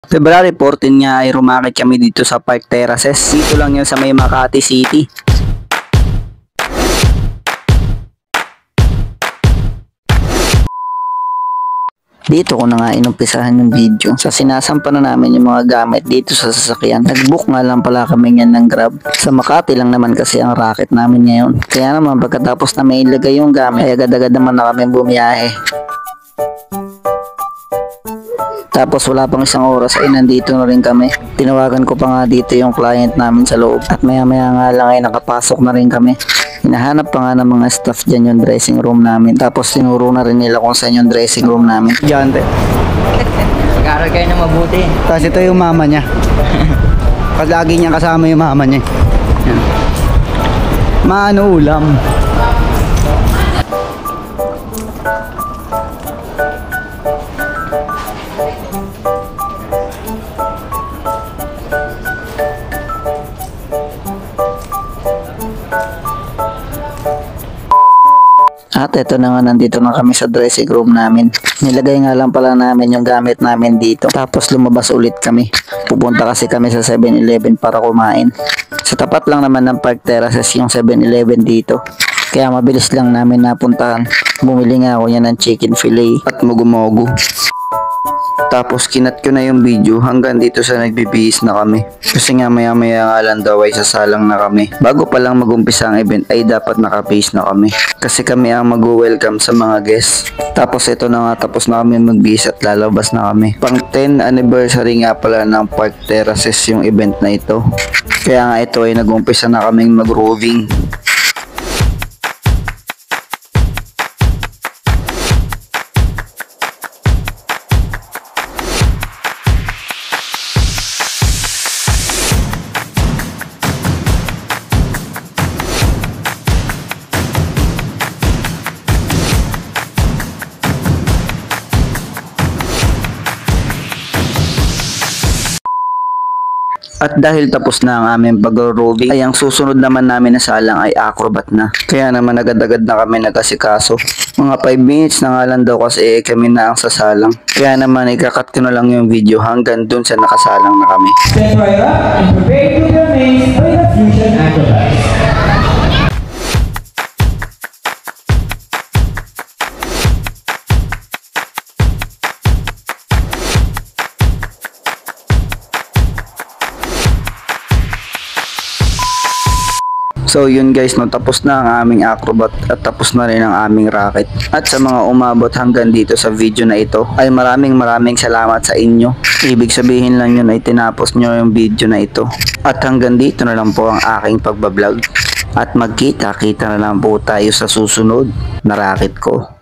February 14 nga ay rumakit kami dito sa Park Terraces. Dito lang yun sa may Makati City. Dito ko na nga inumpisahan yung video sa sinasampa na namin yung mga gamit dito sa sasakyan. Nag-book nga lang pala kami yan ng Grab. Sa Makati lang naman kasi ang racket namin ngayon. Kaya naman pagkatapos na may ilagay yung gamit ay agad-agad naman na kami bumiyahe. Tapos wala pang isang oras ay nandito na rin kami. Tinawagan ko pa nga dito yung client namin sa loob. At maya maya nga lang ay nakapasok na rin kami. Hinahanap pa nga ng mga staff dyan yung dressing room namin. Tapos tinuro na rin nila kung saan yung dressing room namin. Diyan, te. Mag-aaral kayo na mabuti. Tapos ito yung mama niya. Kasi lagi niya kasama yung mama niya. Yan. Maano ulam? At eto na nga, nandito na kami sa dressing room namin. Nilagay nga lang pala namin yung gamit namin dito. Tapos lumabas ulit kami. Pupunta kasi kami sa 7-Eleven para kumain. Sa tapat lang naman ng Park Terraces yung 7-Eleven dito. Kaya mabilis lang namin napuntahan. Bumili nga ako yan ng chicken fillet at mugu-mugu. Tapos kinat ko na yung video hanggang dito sa nagbibihis na kami. Kasi nga maya maya nga lang daw ay sasalang na kami. Bago pa lang mag-umpisa ang event ay dapat nakabihis na kami. Kasi kami ang mag-welcome sa mga guests. Tapos ito na nga, tapos na kami magbihis at lalabas na kami. Pang 10th anniversary nga pala ng Park Terraces yung event na ito. Kaya nga ito ay nag-umpisa na kaming mag-roving. At dahil tapos na ang aming pag-roving, ay ang susunod naman namin na salang ay acrobat na. Kaya naman agad-agad na kami nagkasikaso. Mga 5 minutes na nga lang daw kasi kami na ang sasalang. Kaya naman ikakat ko na lang yung video hanggang dun sa nakasalang na kami. Stand right up and prepare to be amazed by the fusion acrobats. So yun guys, no, tapos na ang aming acrobat at tapos na rin ang aming racket. At sa mga umabot hanggang dito sa video na ito ay maraming salamat sa inyo. Ibig sabihin lang yun ay tinapos nyo yung video na ito. At hanggang dito na lang po ang aking pagbablog. At magkita-kita na lang po tayo sa susunod na racket ko.